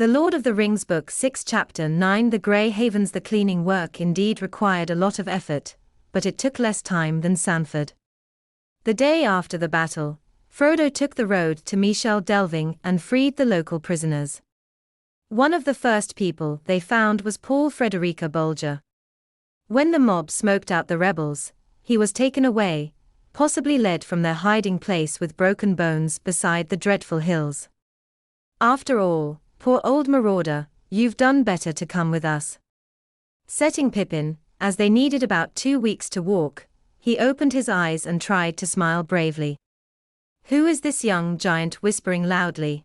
The Lord of the Rings Book 6 Chapter 9 The Grey Havens. The cleaning work indeed required a lot of effort, but it took less time than Sandford. The day after the battle, Frodo took the road to Michel Delving and freed the local prisoners. One of the first people they found was Paul Frederica Bolger. When the mob smoked out the rebels, he was taken away, possibly led from their hiding place with broken bones beside the dreadful hills. After all, poor old marauder, you've done better to come with us. Setting Pippin, as they needed about 2 weeks to walk, he opened his eyes and tried to smile bravely. Who is this young giant whispering loudly?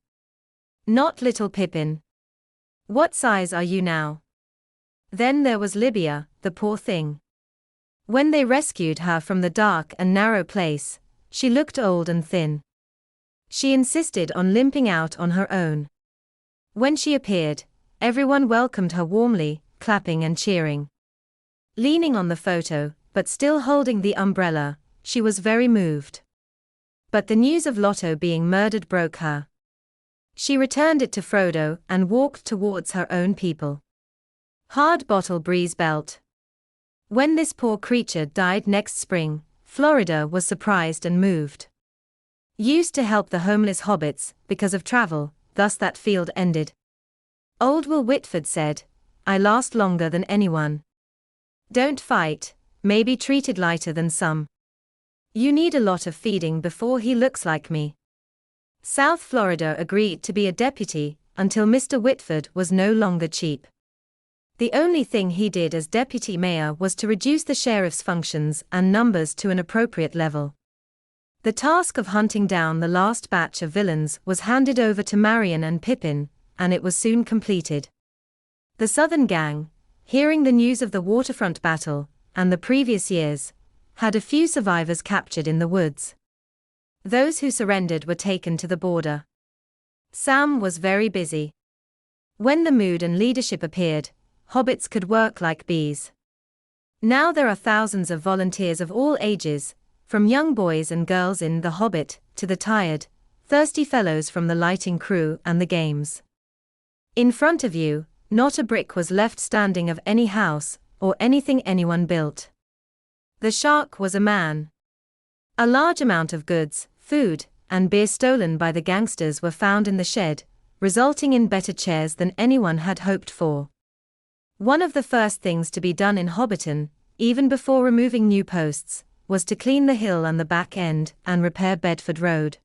Not little Pippin. What size are you now? Then there was Libya, the poor thing. When they rescued her from the dark and narrow place, she looked old and thin. She insisted on limping out on her own. When she appeared, everyone welcomed her warmly, clapping and cheering. Leaning on the photo, but still holding the umbrella, she was very moved. But the news of Lotto being murdered broke her. She returned it to Frodo and walked towards her own people. Hard Bottle Breeze Belt. When this poor creature died next spring, Florida was surprised and moved. Used to help the homeless hobbits, because of travel, thus that field ended. Old Will Whitford said, I last longer than anyone. Don't fight, may be treated lighter than some. You need a lot of feeding before he looks like me. South Florida agreed to be a deputy, until Mr. Whitford was no longer cheap. The only thing he did as deputy mayor was to reduce the sheriff's functions and numbers to an appropriate level. The task of hunting down the last batch of villains was handed over to Marion and Pippin, and it was soon completed. The Southern gang, hearing the news of the waterfront battle, and the previous years, had a few survivors captured in the woods. Those who surrendered were taken to the border. Sam was very busy. When the mood and leadership appeared, hobbits could work like bees. Now there are thousands of volunteers of all ages, from young boys and girls in The Hobbit, to the tired, thirsty fellows from the lighting crew and the games. In front of you, not a brick was left standing of any house, or anything anyone built. The shark was a man. A large amount of goods, food, and beer stolen by the gangsters were found in the shed, resulting in better chairs than anyone had hoped for. One of the first things to be done in Hobbiton, even before removing new posts, was to clean the hill and the back end and repair Bedford Road.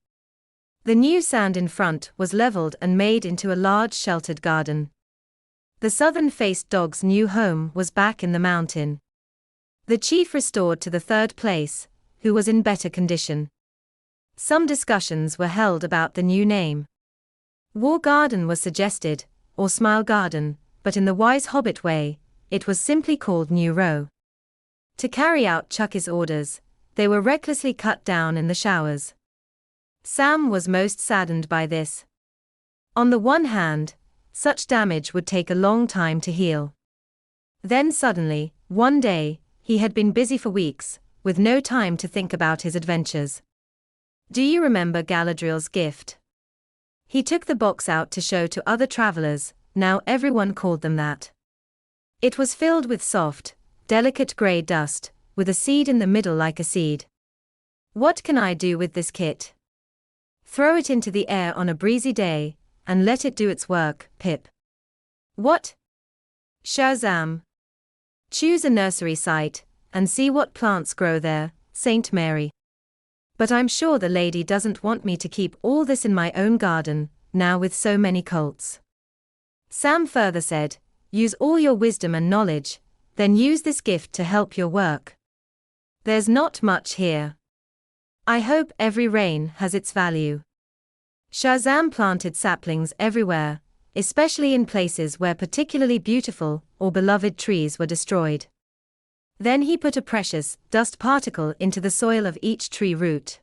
The new sand in front was leveled and made into a large sheltered garden. The southern-faced dog's new home was back in the mountain. The chief restored to the third place, who was in better condition. Some discussions were held about the new name. War Garden was suggested, or Smile Garden, but in the wise Hobbit way, it was simply called New Row. To carry out Chucky's orders, they were recklessly cut down in the showers. Sam was most saddened by this. On the one hand, such damage would take a long time to heal. Then suddenly, one day, he had been busy for weeks, with no time to think about his adventures. Do you remember Galadriel's gift? He took the box out to show to other travelers, now everyone called them that. It was filled with soft, delicate grey dust, with a seed in the middle like a seed. What can I do with this kit? Throw it into the air on a breezy day, and let it do its work, Pip. What? Shazam! Choose a nursery site, and see what plants grow there, Saint Mary. But I'm sure the lady doesn't want me to keep all this in my own garden, now with so many colts. Sam further said, use all your wisdom and knowledge, then use this gift to help your work. There's not much here. I hope every rain has its value. Shazam planted saplings everywhere, especially in places where particularly beautiful or beloved trees were destroyed. Then he put a precious dust particle into the soil of each tree root.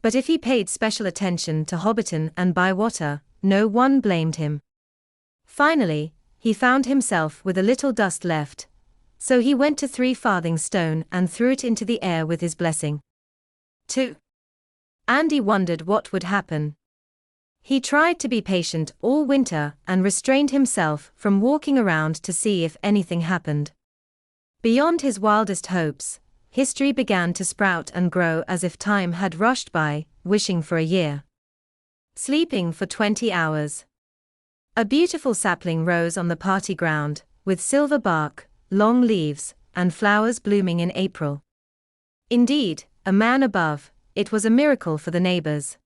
But if he paid special attention to Hobbiton and Bywater, no one blamed him. Finally, he found himself with a little dust left, so he went to 3 Farthing Stone and threw it into the air with his blessing. 2. Andy wondered what would happen. He tried to be patient all winter and restrained himself from walking around to see if anything happened. Beyond his wildest hopes, history began to sprout and grow as if time had rushed by, wishing for a year. Sleeping for 20 hours. A beautiful sapling rose on the party ground, with silver bark, long leaves, and flowers blooming in April. Indeed, a man above, it was a miracle for the neighbors.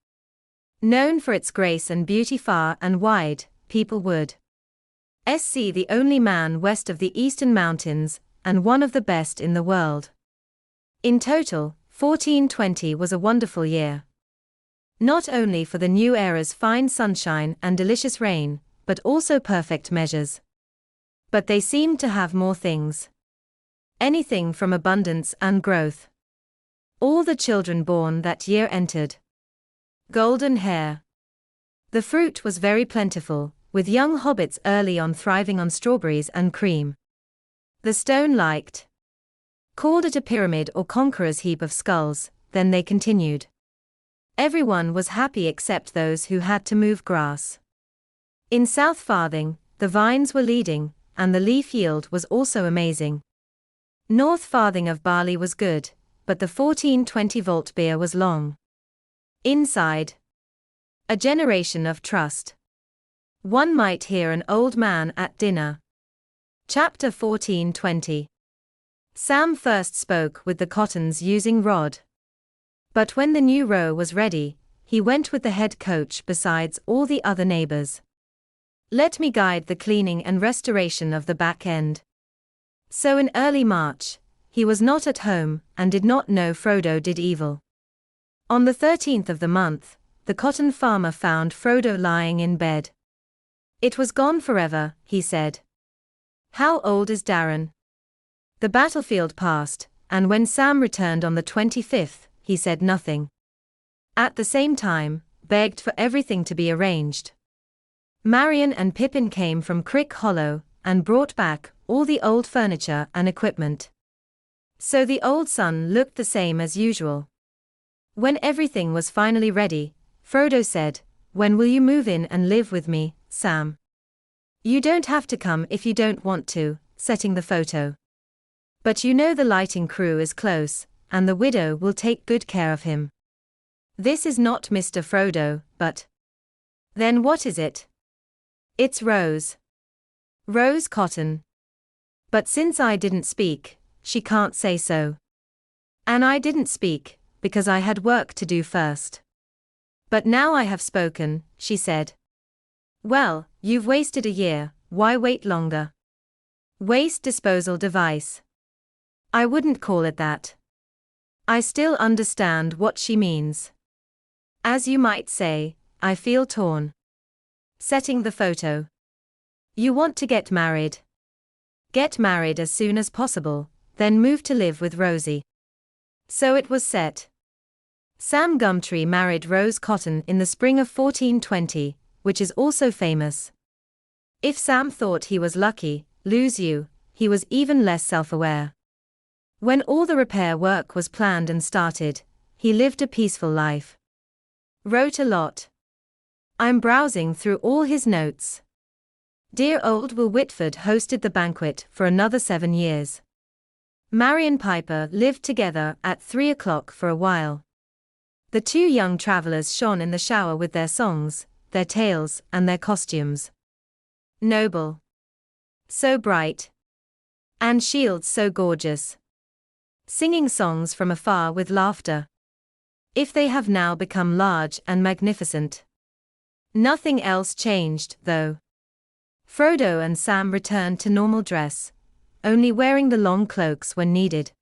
Known for its grace and beauty far and wide, people would see the only man west of the Eastern Mountains, and one of the best in the world. In total, 1420 was a wonderful year. Not only for the new era's fine sunshine and delicious rain, but also perfect measures. But they seemed to have more things. Anything from abundance and growth. All the children born that year entered golden hair. The fruit was very plentiful, with young hobbits early on thriving on strawberries and cream. The stone liked. Called it a pyramid or conqueror's heap of skulls, then they continued. Everyone was happy except those who had to move grass. In South Farthing, the vines were leading, and the leaf yield was also amazing. North Farthing of barley was good, but the 1420 vault beer was long. Inside. A generation of trust. One might hear an old man at dinner. Chapter 1420. Sam first spoke with the Cottons using rod. But when the new row was ready, he went with the head coach besides all the other neighbors. Let me guide the cleaning and restoration of the back end. So in early March, he was not at home and did not know Frodo did evil. On the 13th of the month, the cotton farmer found Frodo lying in bed. It was gone forever, he said. How old is Darren? The battlefield passed, and when Sam returned on the 25th, he said nothing. At the same time, begged for everything to be arranged. Marion and Pippin came from Crick Hollow, and brought back all the old furniture and equipment. So the old son looked the same as usual. When everything was finally ready, Frodo said, "When will you move in and live with me, Sam? You don't have to come if you don't want to," setting the photo. "But you know the lighting crew is close, and the widow will take good care of him. This is not Mr. Frodo, but..." "Then what is it?" "It's Rose. Rose Cotton. But since I didn't speak, she can't say so. And I didn't speak, because I had work to do first. But now I have spoken," she said. "Well, you've wasted a year, why wait longer? Waste disposal device. I wouldn't call it that. I still understand what she means. As you might say, I feel torn." Setting the photo. "You want to get married. Get married as soon as possible, then move to live with Rosie." So it was set. Sam Gumtree married Rose Cotton in the spring of 1420, which is also famous. If Sam thought he was lucky, lose you, he was even less self-aware. When all the repair work was planned and started, he lived a peaceful life. Wrote a lot. I'm browsing through all his notes. Dear old Will Whitford hosted the banquet for another 7 years. Marion Piper lived together at 3 o'clock for a while. The two young travelers shone in the shower with their songs, their tales, and their costumes. Noble. So bright. And Shields so gorgeous. Singing songs from afar with laughter. If they have now become large and magnificent. Nothing else changed, though. Frodo and Sam returned to normal dress, only wearing the long cloaks when needed.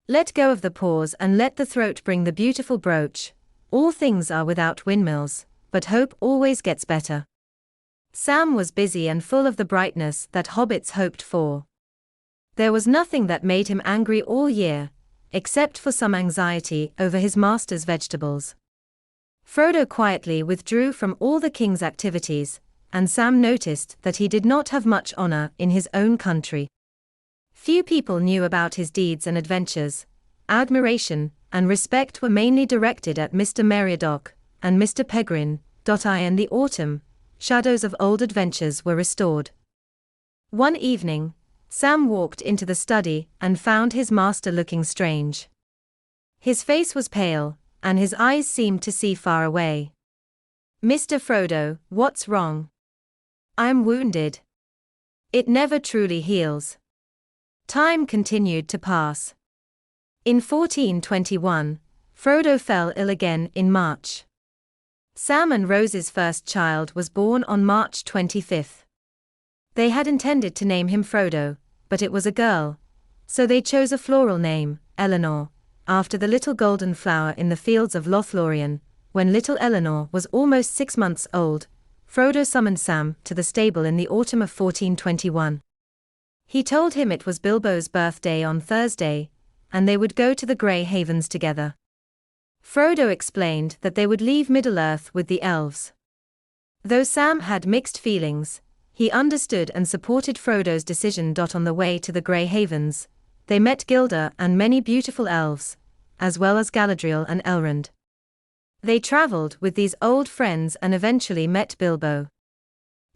Let go of the paws and let the throat bring the beautiful brooch. All things are without windmills, but hope always gets better. Sam was busy and full of the brightness that hobbits hoped for. There was nothing that made him angry all year, except for some anxiety over his master's vegetables. Frodo quietly withdrew from all the king's activities, and Sam noticed that he did not have much honor in his own country. Few people knew about his deeds and adventures. Admiration and respect were mainly directed at Mr. Meriadoc and Mr. Peregrine, In the autumn, shadows of old adventures were restored. One evening, Sam walked into the study and found his master looking strange. His face was pale, and his eyes seemed to see far away. "Mr. Frodo, what's wrong?" "I'm wounded." "It never truly heals." Time continued to pass. In 1421, Frodo fell ill again in March. Sam and Rose's first child was born on March 25. They had intended to name him Frodo, but it was a girl, so they chose a floral name, Eleanor, after the little golden flower in the fields of Lothlorien. When little Eleanor was almost 6 months old, Frodo summoned Sam to the stable in the autumn of 1421. He told him it was Bilbo's birthday on Thursday, and they would go to the Grey Havens together. Frodo explained that they would leave Middle-earth with the elves. Though Sam had mixed feelings, he understood and supported Frodo's decision. On the way to the Grey Havens, they met Gilda and many beautiful elves, as well as Galadriel and Elrond. They traveled with these old friends and eventually met Bilbo.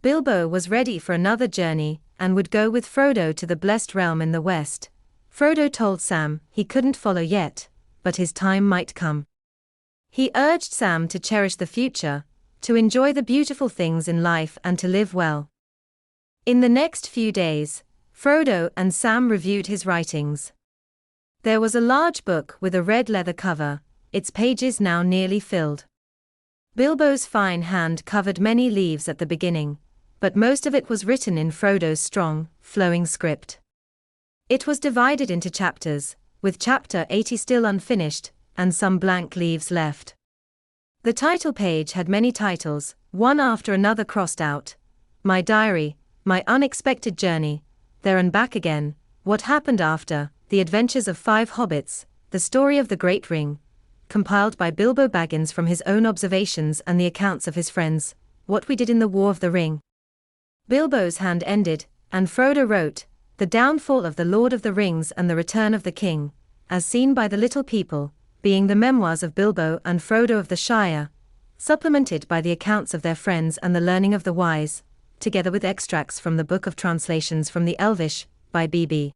Bilbo was ready for another journey and would go with Frodo to the Blessed Realm in the west. Frodo told Sam he couldn't follow yet, but his time might come. He urged Sam to cherish the future, to enjoy the beautiful things in life and to live well. In the next few days, Frodo and Sam reviewed his writings. There was a large book with a red leather cover, its pages now nearly filled. Bilbo's fine hand covered many leaves at the beginning, but most of it was written in Frodo's strong, flowing script. It was divided into chapters, with chapter 80 still unfinished, and some blank leaves left. The title page had many titles, one after another crossed out: My Diary, My Unexpected Journey, There and Back Again, What Happened After, The Adventures of 5 Hobbits, The Story of the Great Ring, compiled by Bilbo Baggins from his own observations and the accounts of his friends, What We Did in the War of the Ring. Bilbo's hand ended, and Frodo wrote, The Downfall of the Lord of the Rings and the Return of the King, as Seen by the Little People, being the memoirs of Bilbo and Frodo of the Shire, supplemented by the accounts of their friends and the learning of the wise, together with extracts from the Book of Translations from the Elvish, by B.B.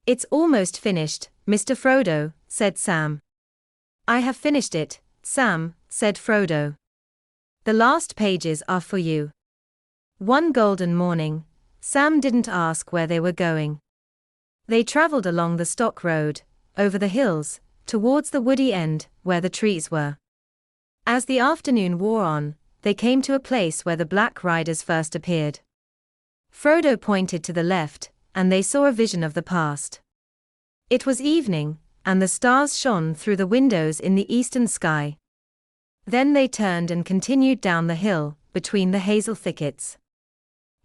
It's almost finished, Mr. Frodo, said Sam. I have finished it, Sam, said Frodo. The last pages are for you. One golden morning, Sam didn't ask where they were going. They traveled along the stock road, over the hills, towards the woody end, where the trees were. As the afternoon wore on, they came to a place where the Black Riders first appeared. Frodo pointed to the left, and they saw a vision of the past. It was evening, and the stars shone through the windows in the eastern sky. Then they turned and continued down the hill, between the hazel thickets.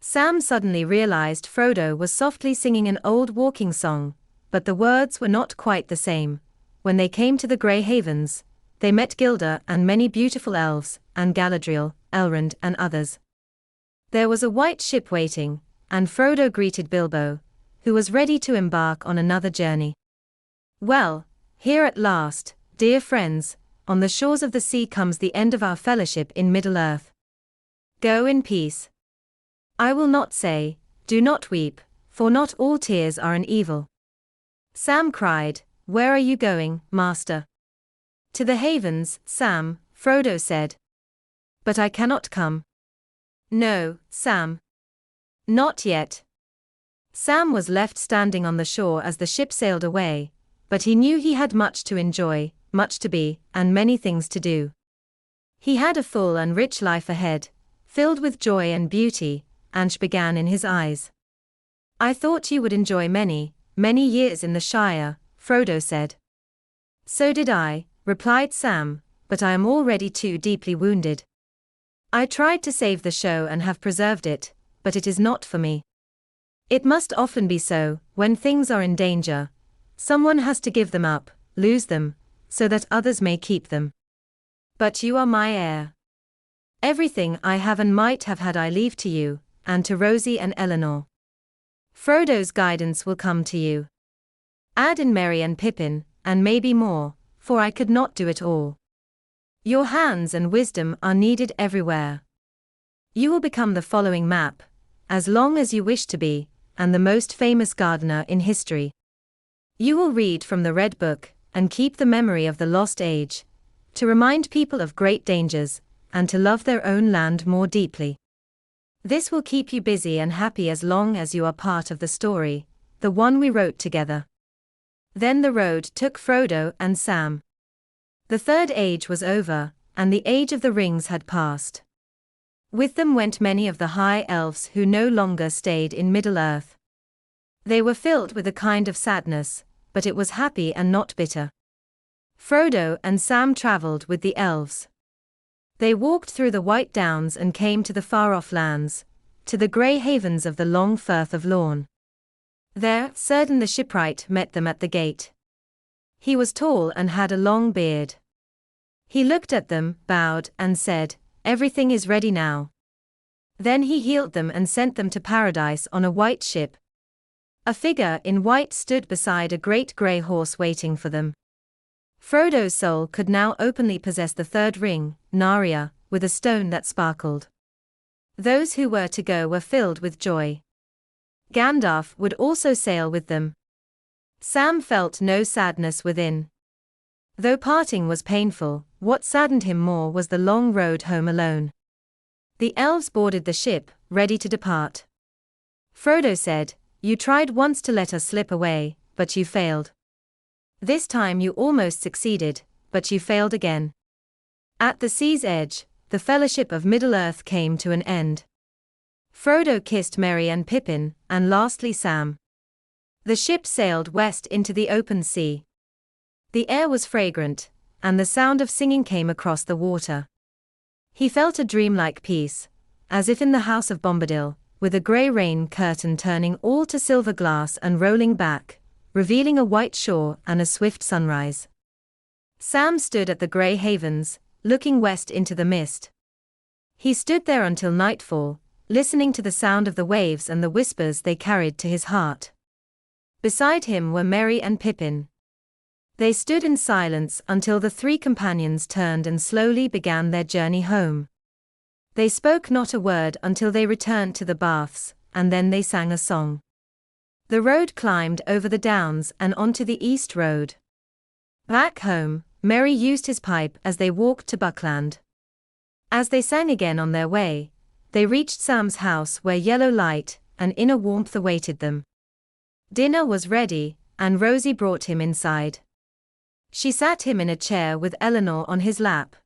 Sam suddenly realized Frodo was softly singing an old walking song, but the words were not quite the same. When they came to the Grey Havens, they met Gilda and many beautiful elves, and Galadriel, Elrond and others. There was a white ship waiting, and Frodo greeted Bilbo, who was ready to embark on another journey. Well, here at last, dear friends, on the shores of the sea comes the end of our fellowship in Middle-earth. Go in peace. I will not say, do not weep, for not all tears are an evil. Sam cried, Where are you going, master? To the Havens, Sam, Frodo said. But I cannot come. No, Sam. Not yet. Sam was left standing on the shore as the ship sailed away, but he knew he had much to enjoy, much to be, and many things to do. He had a full and rich life ahead, filled with joy and beauty, and began in his eyes. I thought you would enjoy many, many years in the Shire, Frodo said. So did I, replied Sam, but I am already too deeply wounded. I tried to save the show and have preserved it, but it is not for me. It must often be so, when things are in danger. Someone has to give them up, lose them, so that others may keep them. But you are my heir. Everything I have and might have had I leave to you, and to Rosie and Eleanor. Frodo's guidance will come to you. Add in Merry and Pippin, and maybe more, for I could not do it all. Your hands and wisdom are needed everywhere. You will become the following map, as long as you wish to be, and the most famous gardener in history. You will read from the Red Book, and keep the memory of the lost age, to remind people of great dangers, and to love their own land more deeply. This will keep you busy and happy as long as you are part of the story, the one we wrote together. Then the road took Frodo and Sam. The third age was over, and the age of the rings had passed. With them went many of the high elves who no longer stayed in Middle-earth. They were filled with a kind of sadness, but it was happy and not bitter. Frodo and Sam traveled with the elves. They walked through the White Downs and came to the far-off lands, to the grey havens of the long Firth of Lorn. There, Círdan the shipwright met them at the gate. He was tall and had a long beard. He looked at them, bowed, and said, "Everything is ready now." Then he healed them and sent them to paradise on a white ship. A figure in white stood beside a great grey horse waiting for them. Frodo's soul could now openly possess the third ring, Narnia, with a stone that sparkled. Those who were to go were filled with joy. Gandalf would also sail with them. Sam felt no sadness within. Though parting was painful, what saddened him more was the long road home alone. The elves boarded the ship, ready to depart. Frodo said, "You tried once to let us slip away, but you failed. This time you almost succeeded, but you failed again." At the sea's edge, the fellowship of Middle-earth came to an end. Frodo kissed Merry and Pippin, and lastly Sam. The ship sailed west into the open sea. The air was fragrant, and the sound of singing came across the water. He felt a dreamlike peace, as if in the house of Bombadil, with a grey rain curtain turning all to silver glass and rolling back, revealing a white shore and a swift sunrise. Sam stood at the grey havens, looking west into the mist. He stood there until nightfall, listening to the sound of the waves and the whispers they carried to his heart. Beside him were Merry and Pippin. They stood in silence until the three companions turned and slowly began their journey home. They spoke not a word until they returned to the baths, and then they sang a song. The road climbed over the downs and onto the East Road. Back home, Merry used his pipe as they walked to Buckland. As they sang again on their way, they reached Sam's house where yellow light and inner warmth awaited them. Dinner was ready, and Rosie brought him inside. She sat him in a chair with Elanor on his lap,